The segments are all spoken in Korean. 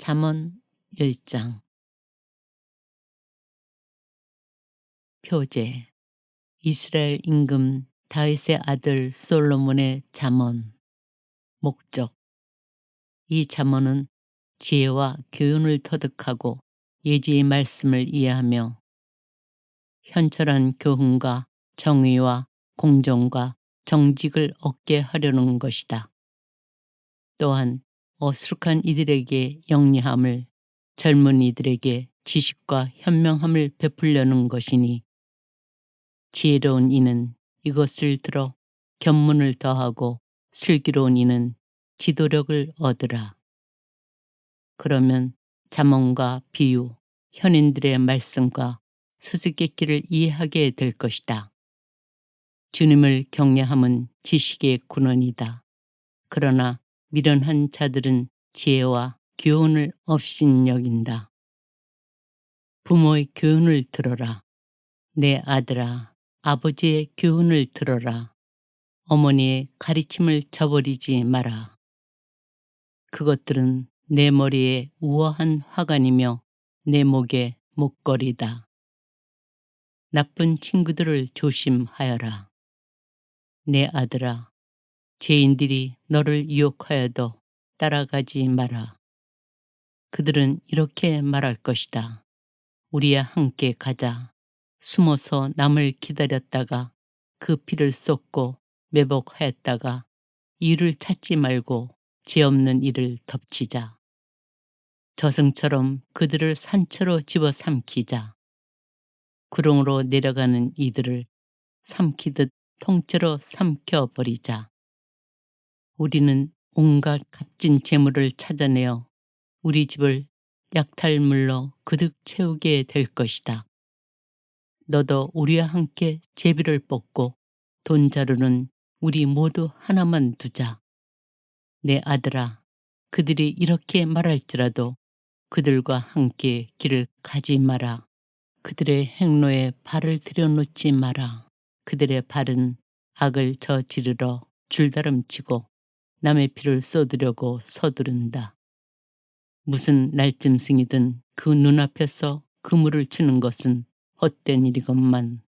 잠언 1장. 표제. 이스라엘 임금 다윗의 아들 솔로몬의 잠언. 목적. 이 잠언은 지혜와 교훈을 터득하고 예지의 말씀을 이해하며 현철한 교훈과 정의와 공정과 정직을 얻게 하려는 것이다. 또한 어수룩한 이들에게 영리함을, 젊은이들에게 지식과 현명함을 베풀려는 것이니, 지혜로운 이는 이것을 들어 견문을 더하고 슬기로운 이는 지도력을 얻으라. 그러면 잠언과 비유, 현인들의 말씀과 수수께끼를 이해하게 될 것이다. 주님을 경외함은 지식의 근원이다. 그러나 미련한 자들은 지혜와 교훈을 업신여긴다. 부모의 교훈을 들어라. 내 아들아, 아버지의 교훈을 들어라. 어머니의 가르침을 저버리지 마라. 그것들은 내 머리에 우아한 화관이며 내 목에 목걸이다. 나쁜 친구들을 조심하여라. 내 아들아, 죄인들이 너를 유혹하여도 따라가지 마라. 그들은 이렇게 말할 것이다. 우리야 함께 가자. 숨어서 남을 기다렸다가 그 피를 쏟고 매복하였다가 이유를 찾지 말고 죄 없는 이를 덮치자. 저승처럼 그들을 산채로 집어삼키자. 구렁으로 내려가는 이들을 삼키듯 통째로 삼켜버리자. 우리는 온갖 값진 재물을 찾아내어 우리 집을 약탈물로 그득 채우게 될 것이다. 너도 우리와 함께 제비를 뽑고 돈자루는 우리 모두 하나만 두자. 내 아들아, 그들이 이렇게 말할지라도 그들과 함께 길을 가지 마라. 그들의 행로에 발을 들여놓지 마라. 그들의 발은 악을 저지르러 줄다름치고 남의 피를 쏟으려고 서두른다. 무슨 날짐승이든 그 눈앞에서 그물을 치는 것은 헛된 일이건만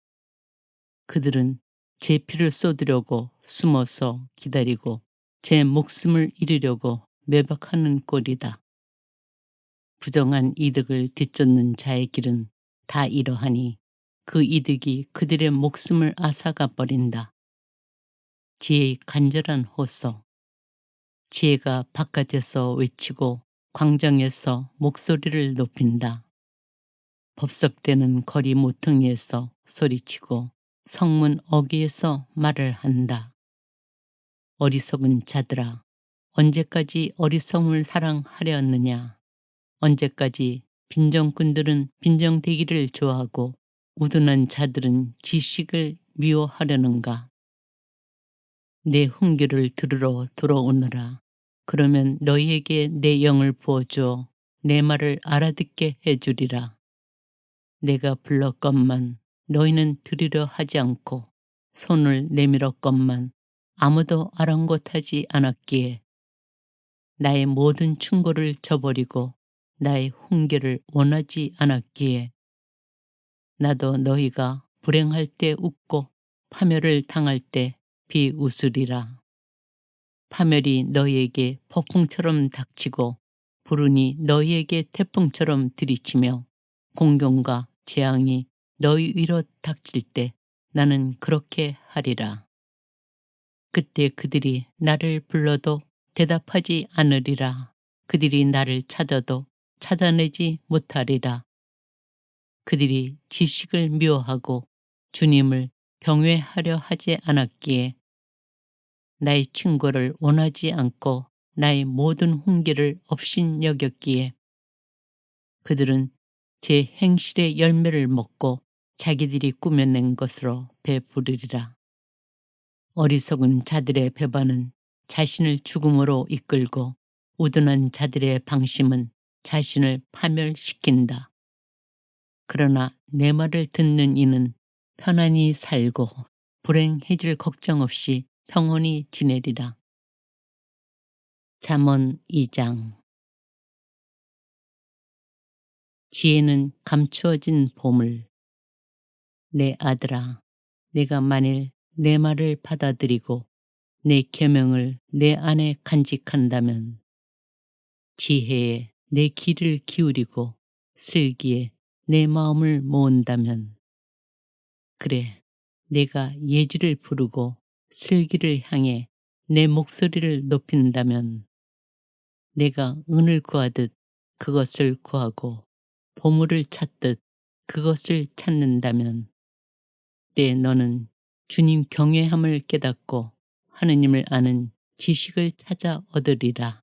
그들은 제 피를 쏟으려고 숨어서 기다리고 제 목숨을 잃으려고 매박하는 꼴이다. 부정한 이득을 뒤쫓는 자의 길은 다 이러하니 그 이득이 그들의 목숨을 앗아가 버린다. 지혜의 간절한 호소. 지혜가 바깥에서 외치고 광장에서 목소리를 높인다. 법석대는 거리 모퉁이에서 소리치고 성문 어귀에서 말을 한다. 어리석은 자들아, 언제까지 어리석음을 사랑하려 하느냐? 언제까지 빈정꾼들은 빈정대기를 좋아하고 우둔한 자들은 지식을 미워하려는가? 내 훈계를 들으러 돌아오너라. 그러면 너희에게 내 영을 부어주어 내 말을 알아듣게 해주리라. 내가 불렀건만 너희는 들으려 하지 않고 손을 내밀었건만 아무도 아랑곳하지 않았기에 나의 모든 충고를 저버리고 나의 훈계를 원하지 않았기에 나도 너희가 불행할 때 웃고 파멸을 당할 때 비웃으리라. 파멸이 너희에게 폭풍처럼 닥치고 불운이 너희에게 태풍처럼 들이치며 공경과 재앙이 너희 위로 닥칠 때 나는 그렇게 하리라. 그때 그들이 나를 불러도 대답하지 않으리라. 그들이 나를 찾아도 찾아내지 못하리라. 그들이 지식을 미워하고 주님을 경외하려 하지 않았기에 나의 충고를 원하지 않고 나의 모든 훈계를 업신여겼기에 그들은 제 행실의 열매를 먹고 자기들이 꾸며낸 것으로 배부르리라. 어리석은 자들의 배반은 자신을 죽음으로 이끌고 우둔한 자들의 방심은 자신을 파멸시킨다. 그러나 내 말을 듣는 이는 편안히 살고 불행해질 걱정 없이 평온히 지내리라. 잠언 2장. 지혜는 감추어진 보물. 내 아들아, 내가 만일 내 말을 받아들이고 내 계명을 내 안에 간직한다면 지혜에 내 귀를 기울이고 슬기에 내 마음을 모은다면 그래 내가 예지를 부르고 슬기를 향해 내 목소리를 높인다면 내가 은을 구하듯 그것을 구하고 보물을 찾듯 그것을 찾는다면 그때 너는 주님 경외함을 깨닫고 하느님을 아는 지식을 찾아 얻으리라.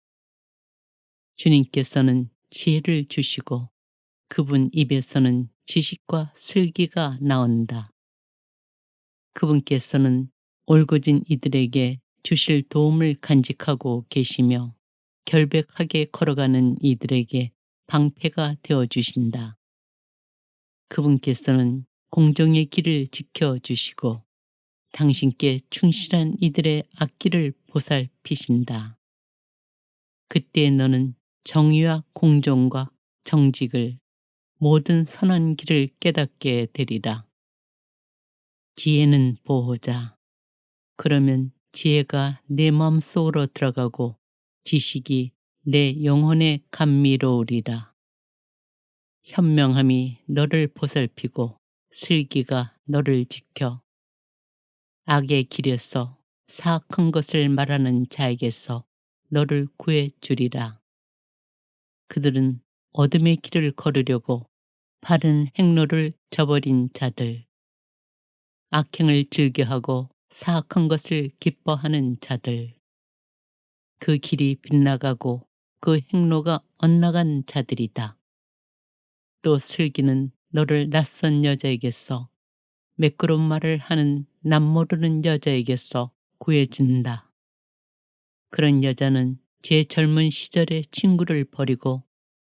주님께서는 지혜를 주시고 그분 입에서는 지식과 슬기가 나온다. 그분께서는 올곧은 이들에게 주실 도움을 간직하고 계시며 결백하게 걸어가는 이들에게 방패가 되어 주신다. 그분께서는 공정의 길을 지켜주시고 당신께 충실한 이들의 앞길을 보살피신다. 그때 너는 정의와 공정과 정직을 모든 선한 길을 깨닫게 되리라. 지혜는 보호자. 그러면 지혜가 내 마음속으로 들어가고 지식이 내 영혼에 감미로우리라. 현명함이 너를 보살피고 슬기가 너를 지켜 악의 길에서 사악한 것을 말하는 자에게서 너를 구해 주리라. 그들은 어둠의 길을 걸으려고 바른 행로를 저버린 자들, 악행을 즐겨하고 사악한 것을 기뻐하는 자들, 그 길이 빗나가고 그 행로가 엇나간 자들이다. 또 슬기는 너를 낯선 여자에게서 매끄러운 말을 하는 남모르는 여자에게서 구해준다. 그런 여자는 제 젊은 시절의 친구를 버리고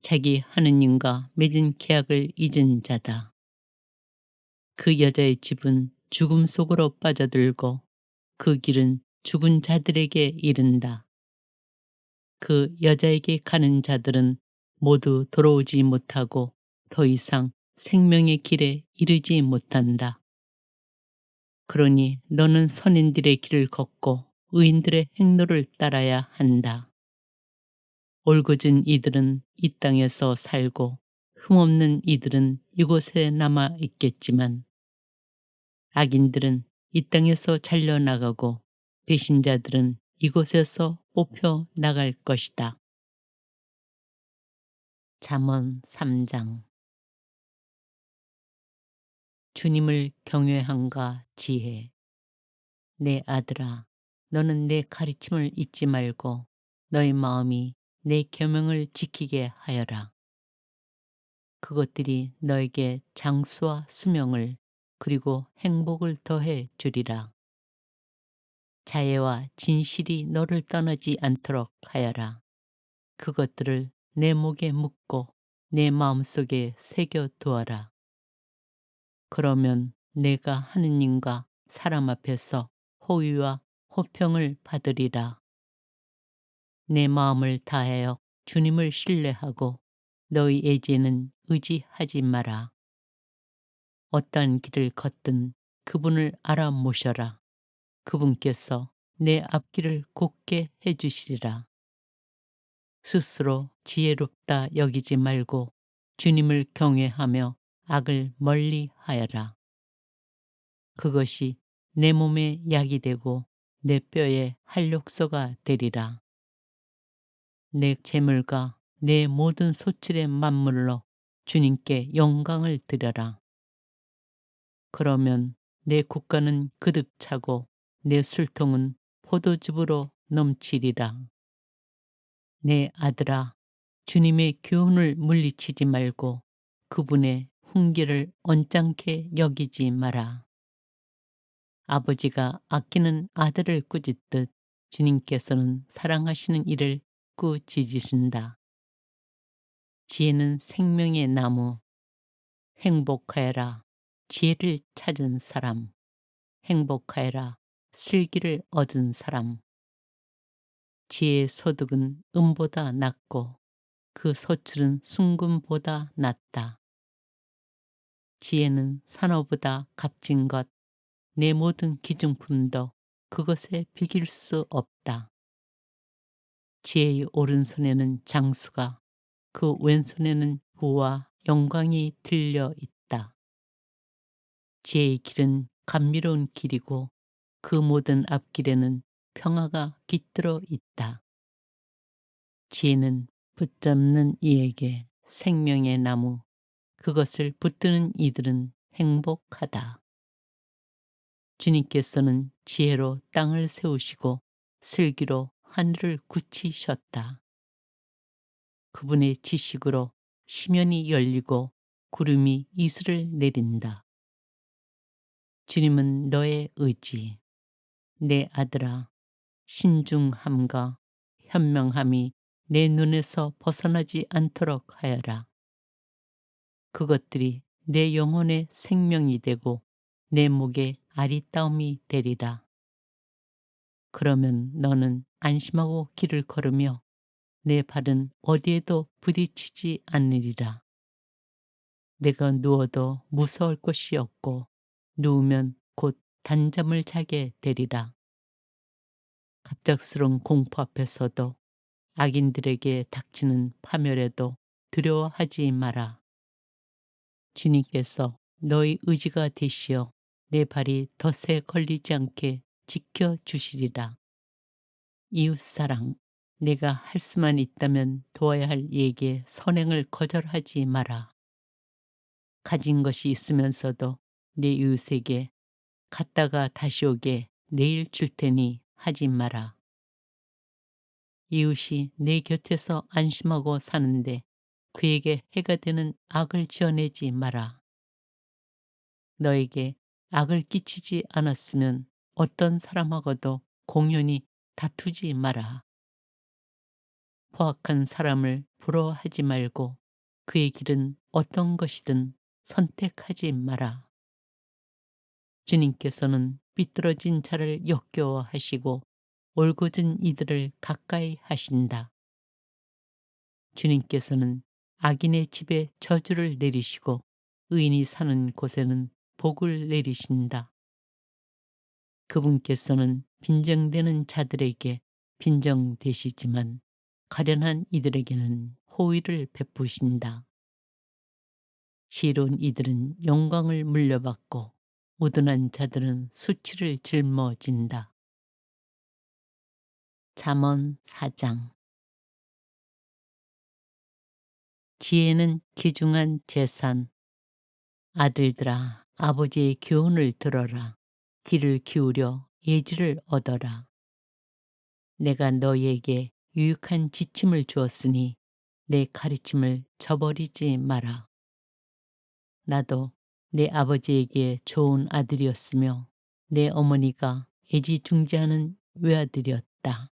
자기 하느님과 맺은 계약을 잊은 자다. 그 여자의 집은 죽음 속으로 빠져들고 그 길은 죽은 자들에게 이른다. 그 여자에게 가는 자들은 모두 돌아오지 못하고 더 이상 생명의 길에 이르지 못한다. 그러니 너는 선인들의 길을 걷고 의인들의 행로를 따라야 한다. 올곧은 이들은 이 땅에서 살고 흠없는 이들은 이곳에 남아 있겠지만 악인들은 이 땅에서 잘려나가고 배신자들은 이곳에서 뽑혀 나갈 것이다. 잠언 3장. 주님을 경외함과 지혜. 내 아들아, 너는 내 가르침을 잊지 말고 너의 마음이 내 계명을 지키게 하여라. 그것들이 너에게 장수와 수명을 그리고 행복을 더해 주리라. 자애와 진실이 너를 떠나지 않도록 하여라. 그것들을 내 목에 묶고 내 마음속에 새겨 두어라. 그러면 내가 하느님과 사람 앞에서 호의와 호평을 받으리라. 내 마음을 다하여 주님을 신뢰하고 너희 애제는 의지하지 마라. 어떠한 길을 걷든 그분을 알아모셔라. 그분께서 내 앞길을 곧게 해주시리라. 스스로 지혜롭다 여기지 말고 주님을 경외하며 악을 멀리하여라. 그것이 내 몸에 약이 되고 내 뼈에 활력소가 되리라. 내 재물과 내 모든 소출의 만물로 주님께 영광을 드려라. 그러면 내 국가는 그득 차고 내 술통은 포도즙으로 넘치리라. 내 아들아, 주님의 교훈을 물리치지 말고 그분의 훈계를 언짢게 여기지 마라. 아버지가 아끼는 아들을 꾸짖듯 주님께서는 사랑하시는 이를 꾸짖으신다. 지혜는 생명의 나무. 행복하여라. 지혜를 찾은 사람. 행복하여라. 슬기를 얻은 사람. 지혜의 소득은 은보다 낫고 그 소출은 순금보다 낫다. 지혜는 산호보다 값진 것, 내 모든 기중품도 그것에 비길 수 없다. 지혜의 오른손에는 장수가, 그 왼손에는 부와 영광이 들려 있다. 지혜의 길은 감미로운 길이고 그 모든 앞길에는 평화가 깃들어 있다. 지혜는 붙잡는 이에게 생명의 나무, 그것을 붙드는 이들은 행복하다. 주님께서는 지혜로 땅을 세우시고 슬기로 하늘을 굳히셨다. 그분의 지식으로 시면이 열리고 구름이 이슬을 내린다. 주님은 너의 의지, 내 아들아, 신중함과 현명함이 내 눈에서 벗어나지 않도록 하여라. 그것들이 내 영혼의 생명이 되고 내 목에 아리따움이 되리라. 그러면 너는 안심하고 길을 걸으며 내 발은 어디에도 부딪히지 않으리라. 내가 누워도 무서울 것이 없고 누우면 곧 단잠을 자게 되리라. 갑작스러운 공포 앞에서도 악인들에게 닥치는 파멸에도 두려워하지 마라. 주님께서 너의 의지가 되시어 내 발이 덫에 걸리지 않게 지켜주시리라. 이웃사랑, 내가 할 수만 있다면 도와야 할 이에게 선행을 거절하지 마라. 가진 것이 있으면서도 내 이웃에게 갔다가 다시 오게 내일 줄 테니 하지 마라. 이웃이 내 곁에서 안심하고 사는데 그에게 해가 되는 악을 지어내지 마라. 너에게 악을 끼치지 않았으면 어떤 사람하고도 공연히 다투지 마라. 포악한 사람을 부러워하지 말고 그의 길은 어떤 것이든 선택하지 마라. 주님께서는 삐뚤어진 자를 역겨워하시고 올곧은 이들을 가까이 하신다. 주님께서는 악인의 집에 저주를 내리시고 의인이 사는 곳에는 복을 내리신다. 그분께서는 빈정되는 자들에게 빈정되시지만 가련한 이들에게는 호의를 베푸신다. 지혜로운 이들은 영광을 물려받고 우둔한 자들은 수치를 짊어진다. 잠언 4장. 지혜는 귀중한 재산. 아들들아, 아버지의 교훈을 들어라. 귀를 기울여 예지를 얻어라. 내가 너희에게 유익한 지침을 주었으니 내 가르침을 저버리지 마라. 나도 내 아버지에게 좋은 아들이었으며 내 어머니가 애지중지하는 외아들이었다.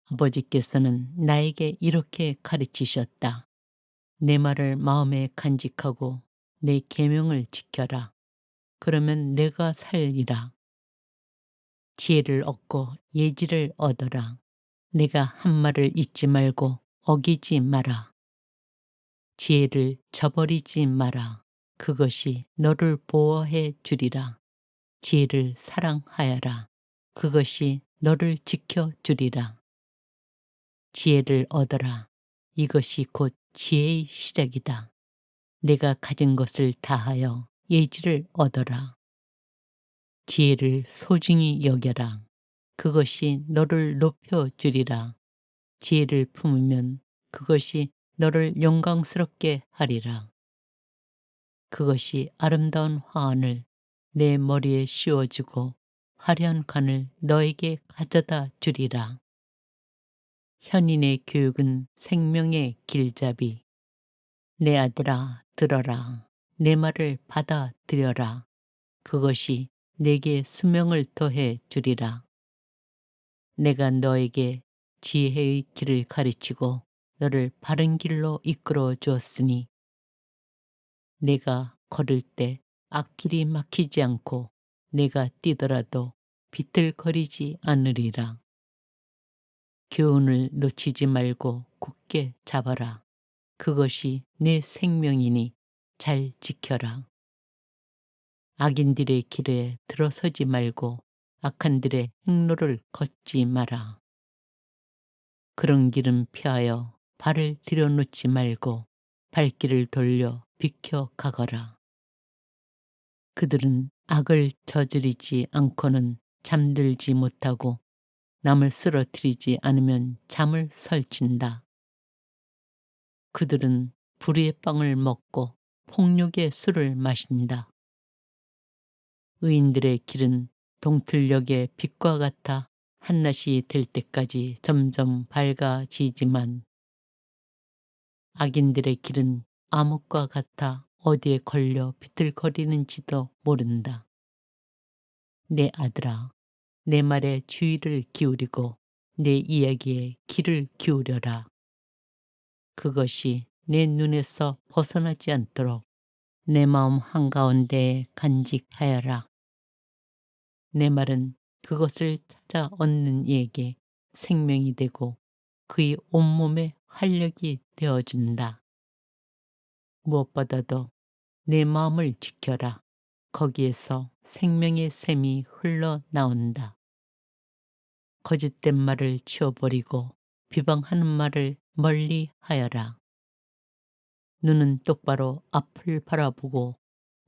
아버지께서는 나에게 이렇게 가르치셨다. 내 말을 마음에 간직하고 내 계명을 지켜라. 그러면 내가 살리라. 지혜를 얻고 예지를 얻어라. 내가 한 말을 잊지 말고 어기지 마라. 지혜를 저버리지 마라. 그것이 너를 보호해 주리라. 지혜를 사랑하여라. 그것이 너를 지켜 주리라. 지혜를 얻어라. 이것이 곧 지혜의 시작이다. 내가 가진 것을 다하여 예지를 얻어라. 지혜를 소중히 여겨라. 그것이 너를 높여 주리라. 지혜를 품으면 그것이 너를 영광스럽게 하리라. 그것이 아름다운 화환을 내 머리에 씌워주고 화려한 관을 너에게 가져다 주리라. 현인의 교육은 생명의 길잡이. 내 아들아, 들어라. 내 말을 받아들여라. 그것이 내게 수명을 더해 주리라. 내가 너에게 지혜의 길을 가르치고 너를 바른 길로 이끌어 주었으니 내가 걸을 때 앞길이 막히지 않고 내가 뛰더라도 비틀거리지 않으리라. 교훈을 놓치지 말고 굳게 잡아라. 그것이 내 생명이니 잘 지켜라. 악인들의 길에 들어서지 말고 악한들의 행로를 걷지 마라. 그런 길은 피하여 발을 들여놓지 말고 발길을 돌려 비켜 가거라. 그들은 악을 저지르지 않고는 잠들지 못하고 남을 쓰러뜨리지 않으면 잠을 설친다. 그들은 불의의 빵을 먹고 폭력의 술을 마신다. 의인들의 길은 동틀녘의 빛과 같아 한낮이 될 때까지 점점 밝아지지만 악인들의 길은 암흑과 같아 어디에 걸려 비틀거리는지도 모른다. 내 아들아, 내 말에 주의를 기울이고 내 이야기에 귀를 기울여라. 그것이 내 눈에서 벗어나지 않도록 내 마음 한가운데에 간직하여라. 내 말은 그것을 찾아 얻는 이에게 생명이 되고 그의 온몸에 활력이 되어준다. 무엇보다도 내 마음을 지켜라. 거기에서 생명의 샘이 흘러나온다. 거짓된 말을 치워버리고 비방하는 말을 멀리 하여라. 눈은 똑바로 앞을 바라보고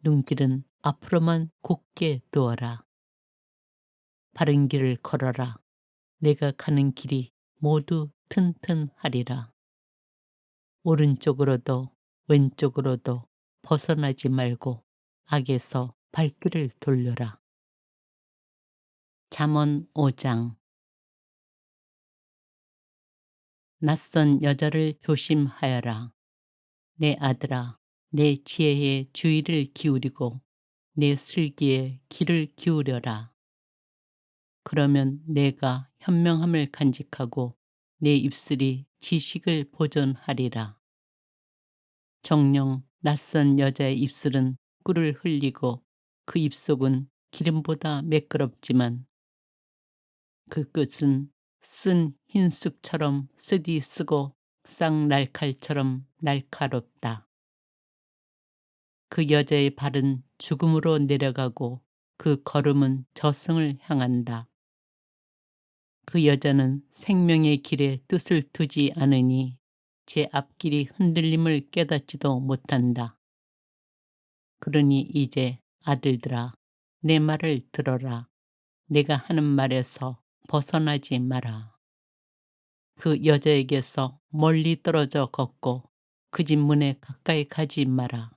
눈길은 앞으로만 곧게 두어라. 바른 길을 걸어라. 내가 가는 길이 모두 튼튼하리라. 오른쪽으로도 왼쪽으로도 벗어나지 말고 악에서 발길을 돌려라. 잠언 5장. 낯선 여자를 조심하여라. 내 아들아, 내 지혜에 주의를 기울이고 내 슬기에 귀를 기울여라. 그러면 내가 현명함을 간직하고 내 입술이 지식을 보존하리라. 정녕 낯선 여자의 입술은 꿀을 흘리고 그 입속은 기름보다 매끄럽지만 그 끝은 쓴 흰쑥처럼 쓰디 쓰고 쌍날칼처럼 날카롭다. 그 여자의 발은 죽음으로 내려가고 그 걸음은 저승을 향한다. 그 여자는 생명의 길에 뜻을 두지 않으니 제 앞길이 흔들림을 깨닫지도 못한다. 그러니 이제 아들들아, 내 말을 들어라. 내가 하는 말에서 벗어나지 마라. 그 여자에게서 멀리 떨어져 걷고 그 집 문에 가까이 가지 마라.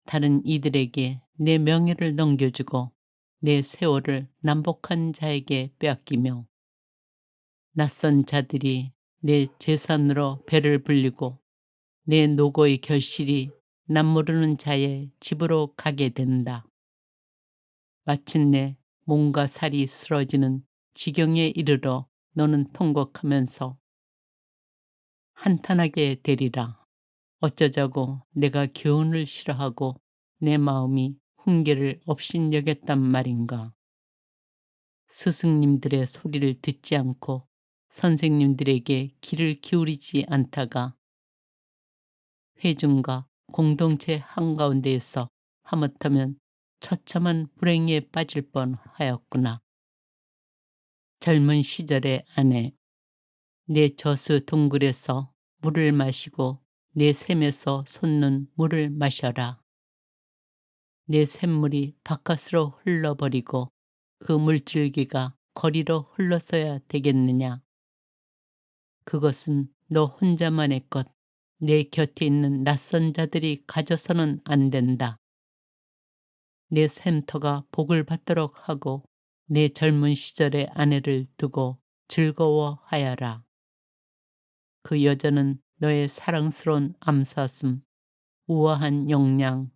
다른 이들에게 내 명예를 넘겨주고 내 세월을 남복한 자에게 빼앗기며 낯선 자들이 내 재산으로 배를 불리고 내 노고의 결실이 남 모르는 자의 집으로 가게 된다. 마침내 몸과 살이 쓰러지는 지경에 이르러 너는 통곡하면서 한탄하게 되리라. 어쩌자고 내가 교훈을 싫어하고 내 마음이 훈계를 업신여겼단 말인가. 스승님들의 소리를 듣지 않고 선생님들에게 귀를 기울이지 않다가 회중과 공동체 한가운데에서 하마터면 처참한 불행에 빠질 뻔하였구나. 젊은 시절의 아내, 내 저수 동굴에서 물을 마시고 내 샘에서 솟는 물을 마셔라. 내 샘물이 바깥으로 흘러버리고 그 물줄기가 거리로 흘러서야 되겠느냐. 그것은 너 혼자만의 것, 내 곁에 있는 낯선 자들이 가져서는 안 된다. 내 샘터가 복을 받도록 하고 내 젊은 시절의 아내를 두고 즐거워하여라. 그 여자는 너의 사랑스러운 암사슴, 우아한 영양,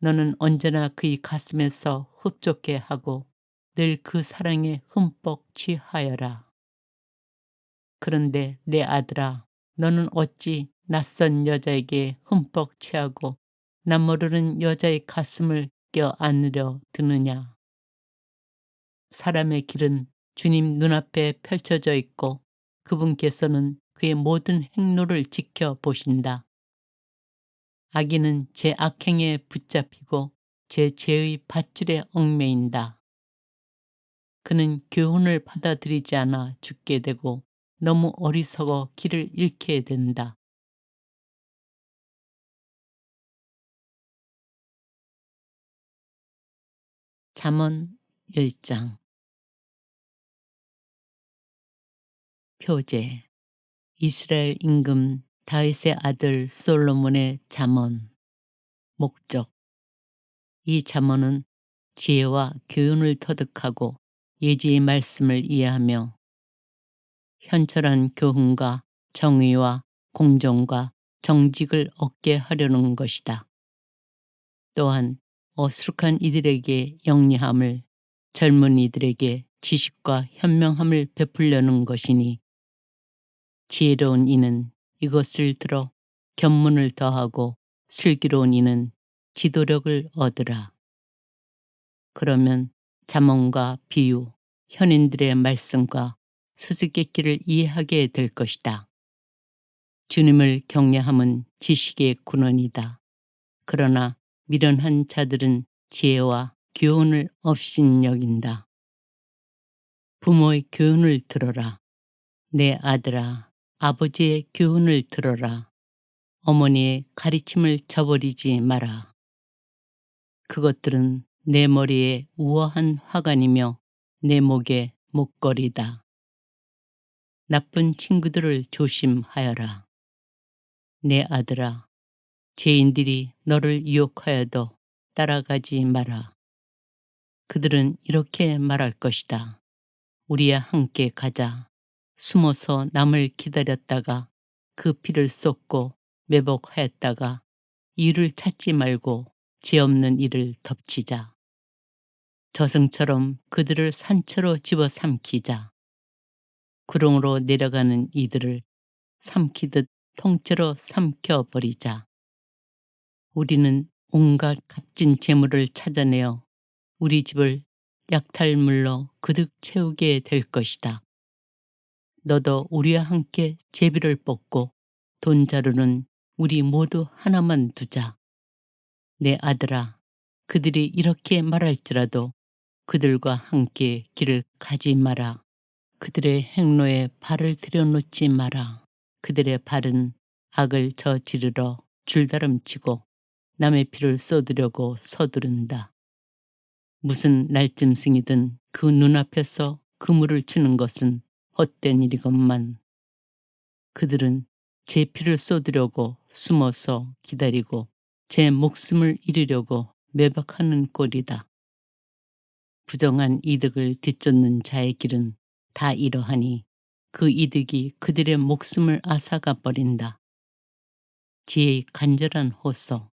너는 언제나 그의 가슴에서 흡족해 하고 늘 그 사랑에 흠뻑 취하여라. 그런데 내 아들아, 너는 어찌 낯선 여자에게 흠뻑 취하고 남 모르는 여자의 가슴을 껴안으려 드느냐. 사람의 길은 주님 눈앞에 펼쳐져 있고 그분께서는 그의 모든 행로를 지켜보신다. 악인은 제 악행에 붙잡히고 제 죄의 밧줄에 얽매인다. 그는 교훈을 받아들이지 않아 죽게 되고 너무 어리석어 길을 잃게 된다. 잠언 1장 표제 이스라엘 임금 다윗의 아들 솔로몬의 잠언 목적 이 잠언은 지혜와 교훈을 터득하고 예지의 말씀을 이해하며 현철한 교훈과 정의와 공정과 정직을 얻게 하려는 것이다. 또한 어수룩한 이들에게 영리함을, 젊은 이들에게 지식과 현명함을 베풀려는 것이니 지혜로운 이는 이것을 들어 견문을 더하고 슬기로운 이는 지도력을 얻으라. 그러면 잠언과 비유, 현인들의 말씀과 수수께끼를 이해하게 될 것이다. 주님을 경외함은 지식의 근원이다. 그러나 미련한 자들은 지혜와 교훈을 업신여긴다. 부모의 교훈을 들어라. 내 아들아, 아버지의 교훈을 들어라. 어머니의 가르침을 저버리지 마라. 그것들은 내 머리에 우아한 화관이며 내 목에 목걸이다. 나쁜 친구들을 조심하여라. 내 아들아, 죄인들이 너를 유혹하여도 따라가지 마라. 그들은 이렇게 말할 것이다. 우리야 함께 가자. 숨어서 남을 기다렸다가 그 피를 쏟고 매복하였다가 이유를 찾지 말고 죄 없는 이를 덮치자. 저승처럼 그들을 산채로 집어삼키자. 구렁으로 내려가는 이들을 삼키듯 통째로 삼켜버리자. 우리는 온갖 값진 재물을 찾아내어 우리 집을 약탈물로 그득 채우게 될 것이다. 너도 우리와 함께 제비를 뽑고 돈자루는 우리 모두 하나만 두자. 내 아들아, 그들이 이렇게 말할지라도 그들과 함께 길을 가지 마라. 그들의 행로에 발을 들여놓지 마라. 그들의 발은 악을 저지르러 줄다름치고 남의 피를 쏟으려고 서두른다. 무슨 날짐승이든 그 눈앞에서 그물을 치는 것은 헛된 일이건만 그들은 제 피를 쏟으려고 숨어서 기다리고 제 목숨을 잃으려고 매박하는 꼴이다. 부정한 이득을 뒤쫓는 자의 길은 다 이러하니 그 이득이 그들의 목숨을 앗아가 버린다. 지혜의 간절한 호소.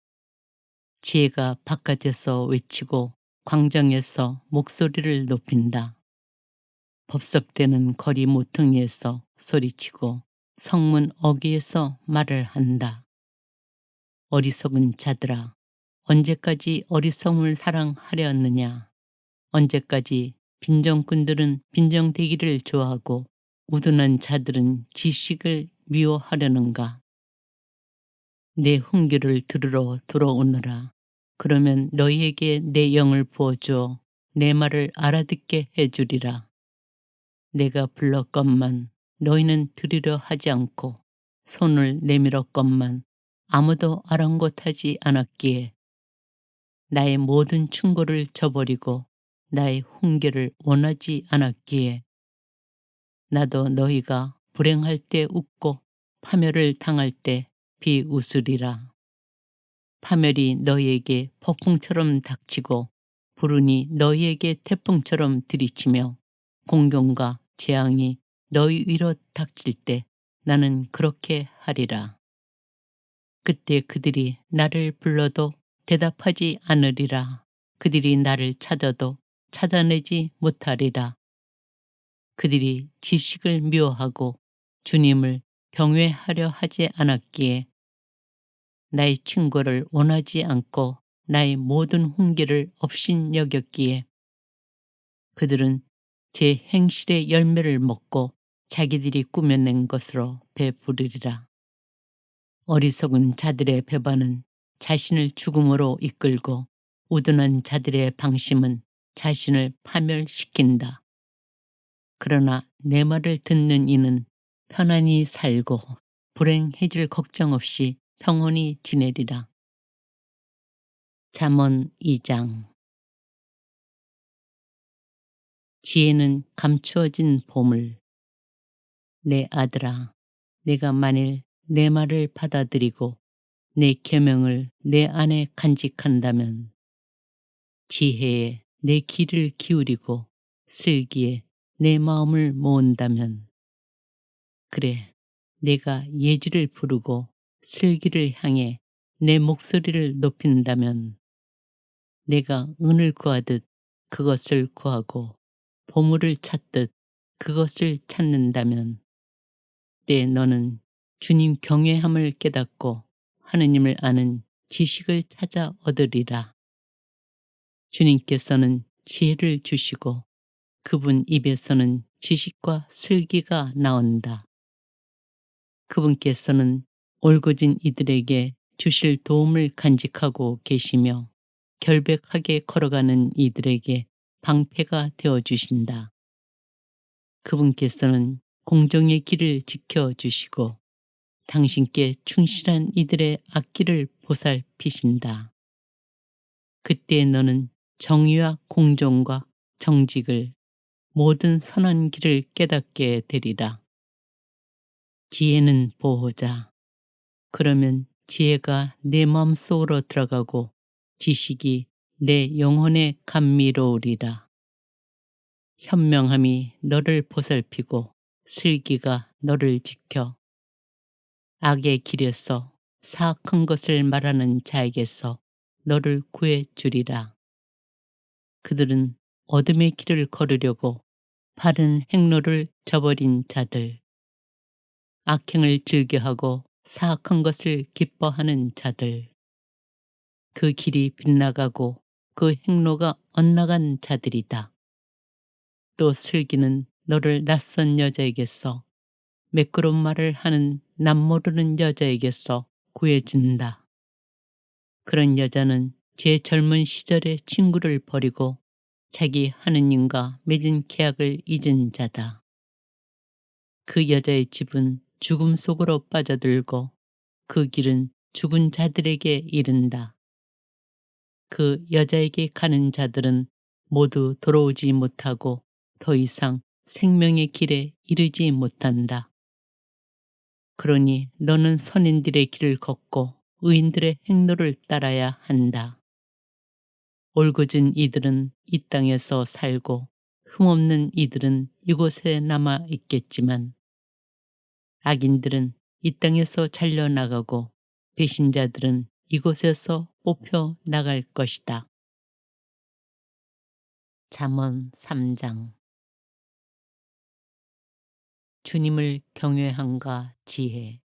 지혜가 바깥에서 외치고 광장에서 목소리를 높인다. 법석대는 거리 모퉁이에서 소리치고 성문 어귀에서 말을 한다. 어리석은 자들아, 언제까지 어리석음을 사랑하려 하느냐? 언제까지 빈정꾼들은 빈정대기를 좋아하고 우둔한 자들은 지식을 미워하려는가? 내 훈계를 들으러 들어오너라. 그러면 너희에게 내 영을 부어주어 내 말을 알아듣게 해주리라. 내가 불렀건만 너희는 들으려 하지 않고 손을 내밀었건만 아무도 아랑곳하지 않았기에 나의 모든 충고를 저버리고 나의 훈계를 원하지 않았기에 나도 너희가 불행할 때 웃고 파멸을 당할 때 비웃으리라. 파멸이 너희에게 폭풍처럼 닥치고 불운이 너희에게 태풍처럼 들이치며 공경과 재앙이 너희 위로 닥칠 때 나는 그렇게 하리라. 그때 그들이 나를 불러도 대답하지 않으리라. 그들이 나를 찾아도 찾아내지 못하리라. 그들이 지식을 미워하고 주님을 경외하려 하지 않았기에 나의 충고를 원하지 않고 나의 모든 훈계를 업신여겼기에 그들은 제 행실의 열매를 먹고 자기들이 꾸며낸 것으로 배부르리라. 어리석은 자들의 배반은 자신을 죽음으로 이끌고 우둔한 자들의 방심은 자신을 파멸시킨다. 그러나 내 말을 듣는 이는 편안히 살고 불행해질 걱정 없이 평온히 지내리라. 잠언 2장. 지혜는 감추어진 보물. 내 아들아, 내가 만일 내 말을 받아들이고 내 계명을 내 안에 간직한다면 지혜에 내 귀를 기울이고 슬기에 내 마음을 모은다면 그래, 내가 예지를 부르고 슬기를 향해 내 목소리를 높인다면 내가 은을 구하듯 그것을 구하고 보물을 찾듯 그것을 찾는다면 그때 너는 주님 경외함을 깨닫고 하느님을 아는 지식을 찾아 얻으리라. 주님께서는 지혜를 주시고 그분 입에서는 지식과 슬기가 나온다. 그분께서는 올곧은 이들에게 주실 도움을 간직하고 계시며 결백하게 걸어가는 이들에게 방패가 되어 주신다. 그분께서는 공정의 길을 지켜주시고 당신께 충실한 이들의 앞길을 보살피신다. 그때 너는 정의와 공정과 정직을 모든 선한 길을 깨닫게 되리라. 지혜는 보호자. 그러면 지혜가 내 마음속으로 들어가고 지식이 내 영혼에 감미로우리라. 현명함이 너를 보살피고 슬기가 너를 지켜 악의 길에서 사악한 것을 말하는 자에게서 너를 구해 주리라. 그들은 어둠의 길을 걸으려고 바른 행로를 저버린 자들, 악행을 즐겨하고 사악한 것을 기뻐하는 자들, 그 길이 빗나가고 그 행로가 엇나간 자들이다. 또 슬기는 너를 낯선 여자에게서 매끄러운 말을 하는 남모르는 여자에게서 구해준다. 그런 여자는 제 젊은 시절의 친구를 버리고 자기 하느님과 맺은 계약을 잊은 자다. 그 여자의 집은 죽음 속으로 빠져들고 그 길은 죽은 자들에게 이른다. 그 여자에게 가는 자들은 모두 돌아오지 못하고 더 이상 생명의 길에 이르지 못한다. 그러니 너는 선인들의 길을 걷고 의인들의 행로를 따라야 한다. 올곧은 이들은 이 땅에서 살고 흠없는 이들은 이곳에 남아 있겠지만 악인들은 이 땅에서 잘려나가고 배신자들은 이곳에서 뽑혀 나갈 것이다. 잠언 3장. 주님을 경외함과 지혜.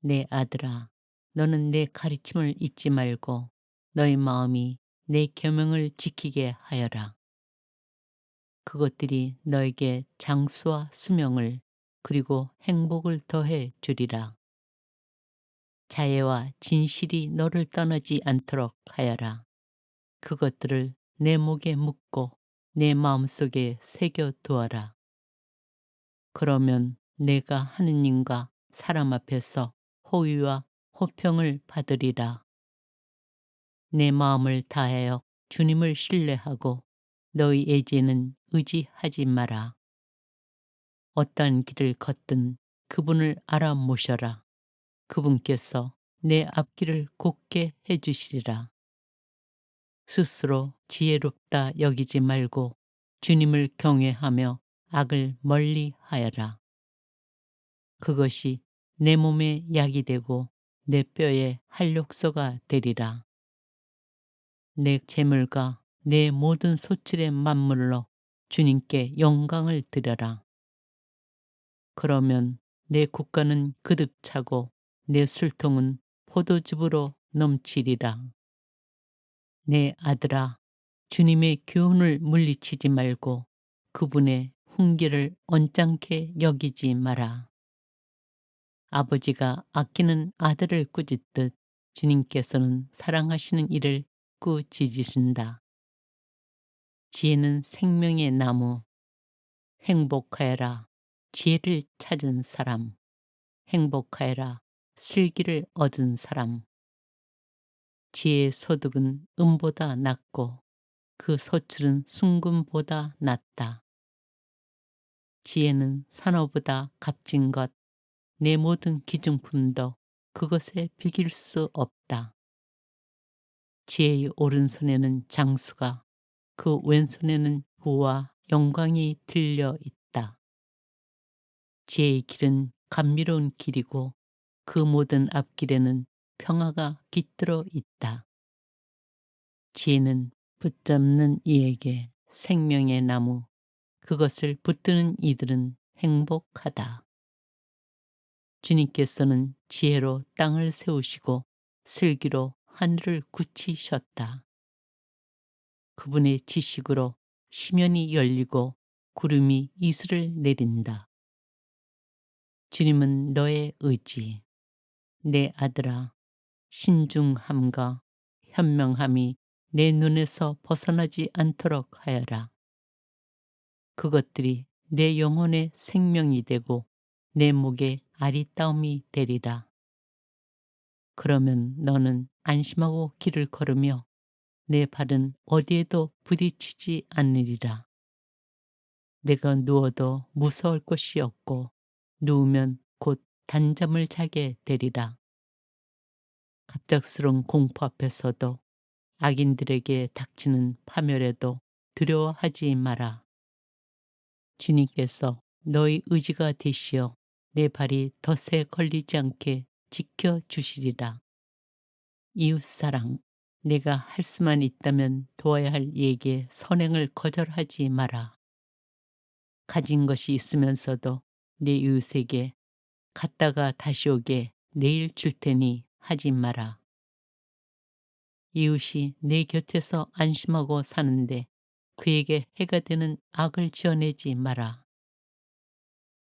내 아들아, 너는 내 가르침을 잊지 말고 너의 마음이 내 계명을 지키게 하여라. 그것들이 너에게 장수와 수명을 그리고 행복을 더해 주리라. 자애와 진실이 너를 떠나지 않도록 하여라. 그것들을 내 목에 묶고 내 마음속에 새겨 두어라. 그러면 내가 하느님과 사람 앞에서 호의와 호평을 받으리라. 내 마음을 다하여 주님을 신뢰하고 너희 애지에는 의지하지 마라. 어떠한 길을 걷든 그분을 알아 모셔라. 그분께서 내 앞길을 곧게 해주시리라. 스스로 지혜롭다 여기지 말고 주님을 경외하며 악을 멀리 하여라. 그것이 내 몸에 약이 되고 내 뼈에 활력소가 되리라. 내 재물과 내 모든 소출의 만물로 주님께 영광을 드려라. 그러면 내 국가는 그득 차고 내 술통은 포도즙으로 넘치리라. 내 아들아, 주님의 교훈을 물리치지 말고 그분의 훈계를 언짢게 여기지 마라. 아버지가 아끼는 아들을 꾸짖듯 주님께서는 사랑하시는 이를 꾸짖으신다. 지혜는 생명의 나무. 행복하여라. 지혜를 찾은 사람. 행복하여라. 슬기를 얻은 사람. 지혜의 소득은 은보다 낫고 그 소출은 순금보다 낫다. 지혜는 산호보다 값진 것, 내 모든 기중품도 그것에 비길 수 없다. 지혜의 오른손에는 장수가, 그 왼손에는 부와 영광이 들려 있다. 지혜의 길은 감미로운 길이고 그 모든 앞길에는 평화가 깃들어 있다. 지혜는 붙잡는 이에게 생명의 나무, 그것을 붙드는 이들은 행복하다. 주님께서는 지혜로 땅을 세우시고 슬기로 하늘을 굳히셨다. 그분의 지식으로 시면이 열리고 구름이 이슬을 내린다. 주님은 너의 의지, 내 아들아, 신중함과 현명함이 내 눈에서 벗어나지 않도록 하여라. 그것들이 내 영혼의 생명이 되고 내 목에 아리따움이 되리라. 그러면 너는 안심하고 길을 걸으며 내 발은 어디에도 부딪히지 않으리라. 내가 누워도 무서울 것이 없고 누우면 곧 단잠을 자게 되리라. 갑작스러운 공포 앞에서도 악인들에게 닥치는 파멸에도 두려워하지 마라. 주님께서 너희 의지가 되시어 내 발이 덫에 걸리지 않게 지켜주시리라. 이웃사랑, 내가 할 수만 있다면 도와야 할 이에게 선행을 거절하지 마라. 가진 것이 있으면서도 내 이웃에게 갔다가 다시 오게 내일 줄 테니 하지 마라. 이웃이 내 곁에서 안심하고 사는데 그에게 해가 되는 악을 지어내지 마라.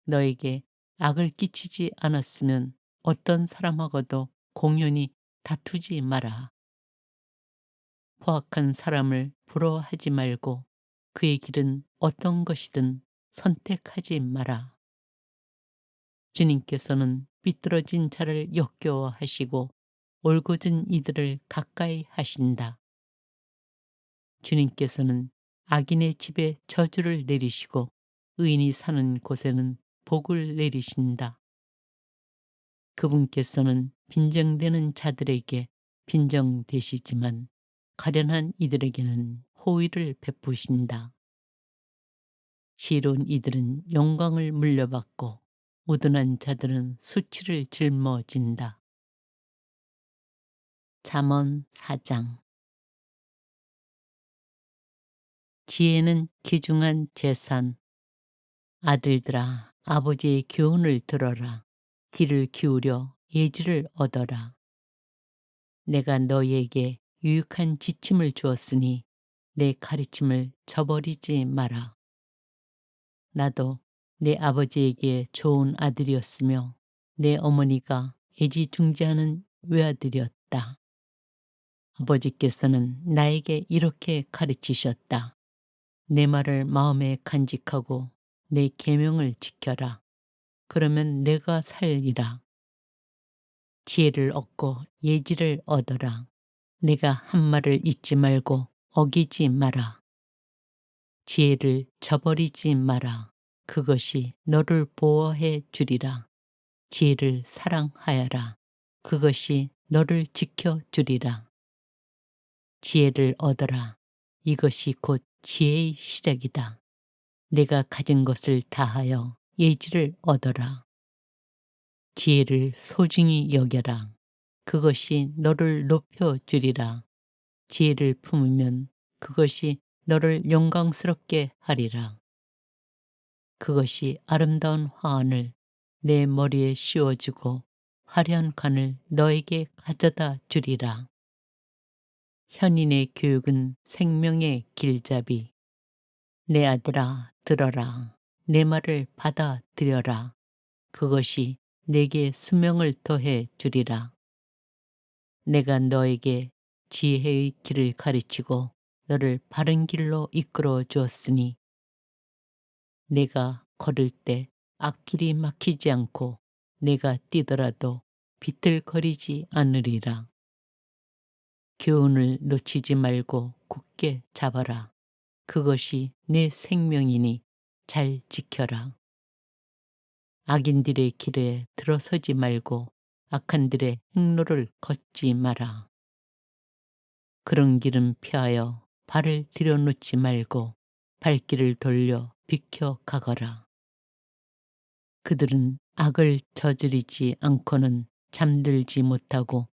너에게 악을 끼치지 않았으면 어떤 사람하고도 공연히 다투지 마라. 포악한 사람을 부러워하지 말고 그의 길은 어떤 것이든 선택하지 마라. 주님께서는 삐뚤어진 자를 역겨워하시고 올곧은 이들을 가까이 하신다. 주님께서는 악인의 집에 저주를 내리시고 의인이 사는 곳에는 복을 내리신다. 그분께서는 빈정되는 자들에게 빈정되시지만 가련한 이들에게는 호의를 베푸신다. 지혜로운 이들은 영광을 물려받고 우둔한 자들은 수치를 짊어진다. 잠언 4장. 지혜는 귀중한 재산. 아들들아, 아버지의 교훈을 들어라. 귀를 기울여 예지를 얻어라. 내가 너희에게 유익한 지침을 주었으니 내 가르침을 저버리지 마라. 나도 내 아버지에게 좋은 아들이었으며 내 어머니가 애지중지하는 외아들이었다. 아버지께서는 나에게 이렇게 가르치셨다. 내 말을 마음에 간직하고 내 계명을 지켜라. 그러면 내가 살리라. 지혜를 얻고 예지를 얻어라. 내가 한 말을 잊지 말고 어기지 마라. 지혜를 저버리지 마라. 그것이 너를 보호해 주리라. 지혜를 사랑하여라. 그것이 너를 지켜 주리라. 지혜를 얻어라. 이것이 곧 지혜의 시작이다. 내가 가진 것을 다하여 예지를 얻어라. 지혜를 소중히 여겨라. 그것이 너를 높여 주리라. 지혜를 품으면 그것이 너를 영광스럽게 하리라. 그것이 아름다운 화환을 내 머리에 씌워주고 화려한 관을 너에게 가져다 주리라. 현인의 교육은 생명의 길잡이. 내 아들아, 들어라. 내 말을 받아들여라. 그것이 내게 수명을 더해 주리라. 내가 너에게 지혜의 길을 가르치고 너를 바른 길로 이끌어 주었으니 내가 걸을 때 앞길이 막히지 않고 내가 뛰더라도 비틀거리지 않으리라. 교훈을 놓치지 말고 굳게 잡아라. 그것이 내 생명이니 잘 지켜라. 악인들의 길에 들어서지 말고 악한들의 행로를 걷지 마라. 그런 길은 피하여 발을 들여놓지 말고 발길을 돌려 비켜 가거라. 그들은 악을 저지르지 않고는 잠들지 못하고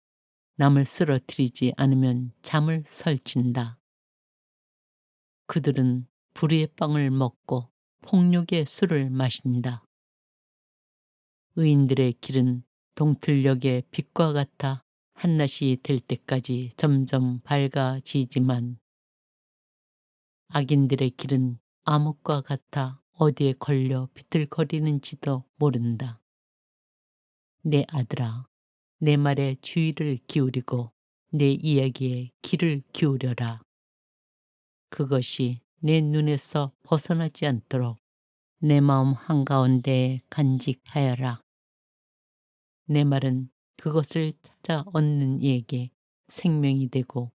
남을 쓰러뜨리지 않으면 잠을 설친다. 그들은 불의의 빵을 먹고 폭력의 술을 마신다. 의인들의 길은 동틀녘의 빛과 같아 한낮이 될 때까지 점점 밝아지지만 악인들의 길은 암흑과 같아 어디에 걸려 비틀거리는지도 모른다. 내 아들아, 내 말에 주의를 기울이고 내 이야기에 귀를 기울여라. 그것이 내 눈에서 벗어나지 않도록 내 마음 한가운데에 간직하여라. 내 말은 그것을 찾아 얻는 이에게 생명이 되고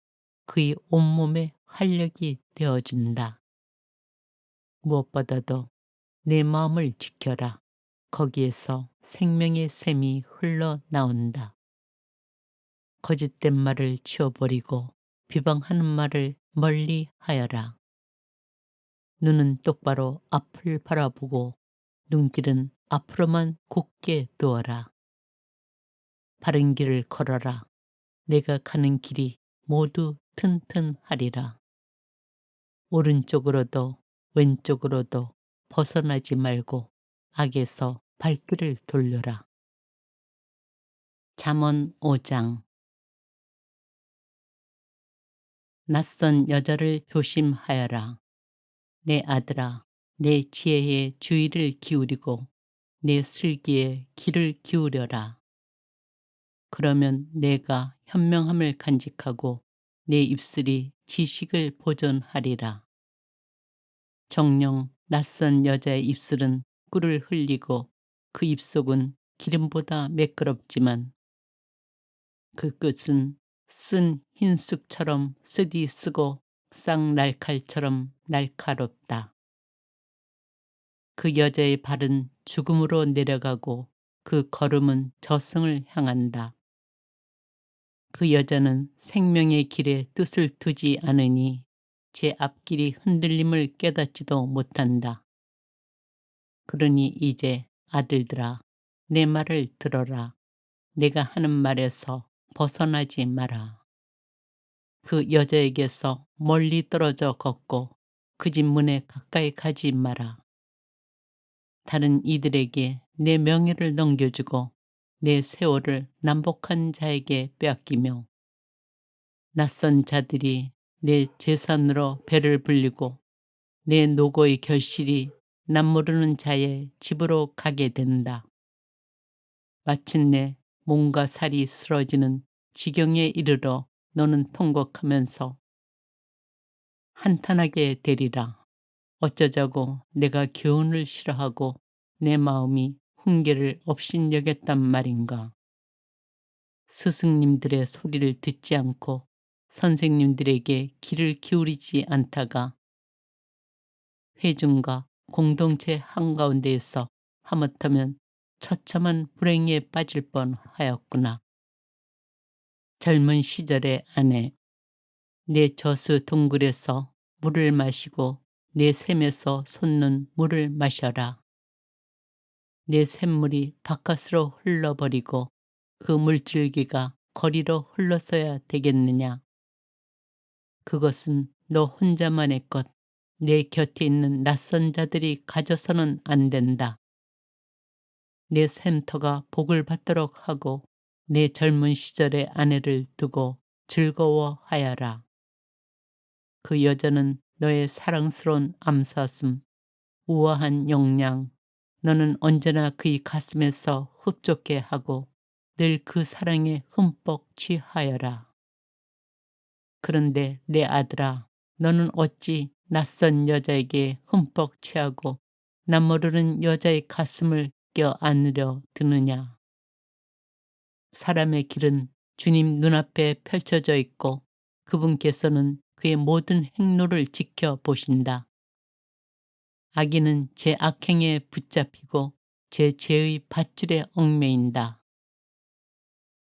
그의 온몸에 활력이 되어준다. 무엇보다도 내 마음을 지켜라. 거기에서 생명의 샘이 흘러나온다. 거짓된 말을 치워버리고 비방하는 말을 멀리 하여라. 눈은 똑바로 앞을 바라보고 눈길은 앞으로만 곧게 두어라. 바른 길을 걸어라. 내가 가는 길이 모두 튼튼하리라. 오른쪽으로도 왼쪽으로도 벗어나지 말고 악에서 발길을 돌려라. 잠언 5장. 낯선 여자를 조심하여라. 내 아들아, 내 지혜에 주의를 기울이고 내 슬기에 귀를 기울여라. 그러면 내가 현명함을 간직하고 내 입술이 지식을 보존하리라. 정녕 낯선 여자의 입술은 꿀을 흘리고 그 입속은 기름보다 매끄럽지만 그 끝은 쓴 흰쑥처럼 쓰디 쓰고 쌍날칼처럼 날카롭다. 그 여자의 발은 죽음으로 내려가고 그 걸음은 저승을 향한다. 그 여자는 생명의 길에 뜻을 두지 않으니 제 앞길이 흔들림을 깨닫지도 못한다. 그러니 이제 아들들아, 내 말을 들어라. 내가 하는 말에서 벗어나지 마라. 그 여자에게서 멀리 떨어져 걷고 그 집 문에 가까이 가지 마라. 다른 이들에게 내 명예를 넘겨주고 내 세월을 남복한 자에게 빼앗기며 낯선 자들이 내 재산으로 배를 불리고 내 노고의 결실이 남 모르는 자의 집으로 가게 된다. 마침내 몸과 살이 쓰러지는 지경에 이르러 너는 통곡하면서 한탄하게 되리라. 어쩌자고 내가 교훈을 싫어하고 내 마음이 훈계를 업신여겼단 말인가. 스승님들의 소리를 듣지 않고 선생님들에게 귀를 기울이지 않다가 회중과 공동체 한가운데에서 하마터면 처참한 불행에 빠질 뻔하였구나. 젊은 시절의 아내, 내 저수 동굴에서 물을 마시고 내 샘에서 솟는 물을 마셔라. 내 샘물이 바깥으로 흘러버리고 그 물줄기가 거리로 흘러서야 되겠느냐. 그것은 너 혼자만의 것, 내 곁에 있는 낯선 자들이 가져서는 안 된다. 내 샘터가 복을 받도록 하고 내 젊은 시절의 아내를 두고 즐거워하여라. 그 여자는 너의 사랑스러운 암사슴, 우아한 영양, 너는 언제나 그의 가슴에서 흡족해 하고 늘 그 사랑에 흠뻑 취하여라. 그런데 내 아들아, 너는 어찌 낯선 여자에게 흠뻑 취하고 남 모르는 여자의 가슴을 껴안으려 드느냐. 사람의 길은 주님 눈앞에 펼쳐져 있고 그분께서는 그의 모든 행로를 지켜보신다. 악인은 제 악행에 붙잡히고 제 죄의 밧줄에 얽매인다.